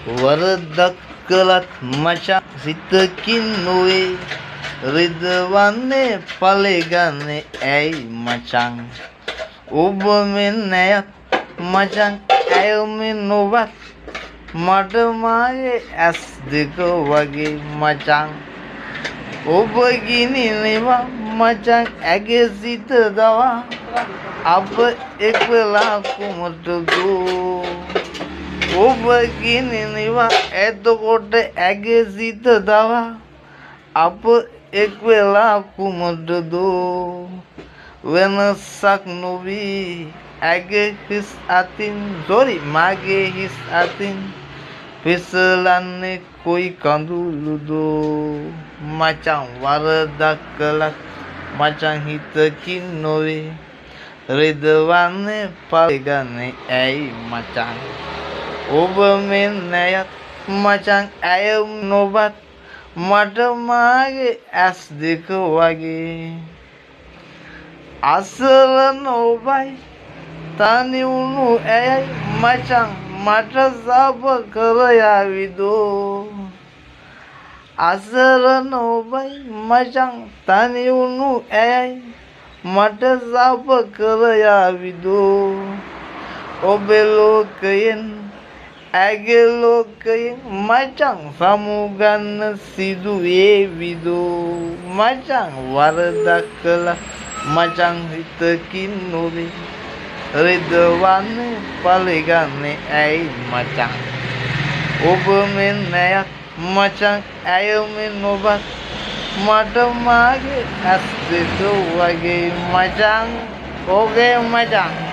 වරදක් කළත් මචං සිතකින් නොවේ රිදවන්නේ පලගන්නේ ඇයි මචං ඔබ මෙන් ඇයත් මචං ඇයුමෙන් නොවත් මට මාගේ ඇස් දෙක වගේ මචං ඔබ ගිනි නෙවා මචං ඇගේ සිත දවා අප එක්වෙලා කුමටදෝ ඔබ ගිනි නෙවා එතකොට ඇගේ සිත දවා අප එක්වෙලා කුමටදෝ වෙනසක් නොවී ඇගේ හිස් අතින් මගේ හිස් අතින් පිසලන්නේ කොයි කඳුළුදෝ මචං වරදක් කළත් මචං හිතකින් නොවේ රිදවන්නේ පලගන්නේ ඇයි මචං ඔබ මෙන් ඇයත් මචං ඇය නොබත් මට මාගේ ඇස් දෙක වගේ අසරණ ඔබයි තනි වුණු ඇයයි මචං මට සබ කර යාවිදෝ අසරණ ඔබයි මචං තනි වුණු ඇයයි මට සබ කර යාවිදෝ ඔබේ ලෝකයෙන් ඇගේ ලෝකයෙන් මචං සමුගන්න සිදු වේවිදෝ මචං වරදක් කළා මචං හිතකින් නොවේ රිදවන්නේ පලගන්නේ ඇයි මචං ඔබ මෙන් ඇයත් මචං ඇයුමෙන් නොබත් මට මාගේ ඇස් දෙක වගේ මචං ඕකේ මචං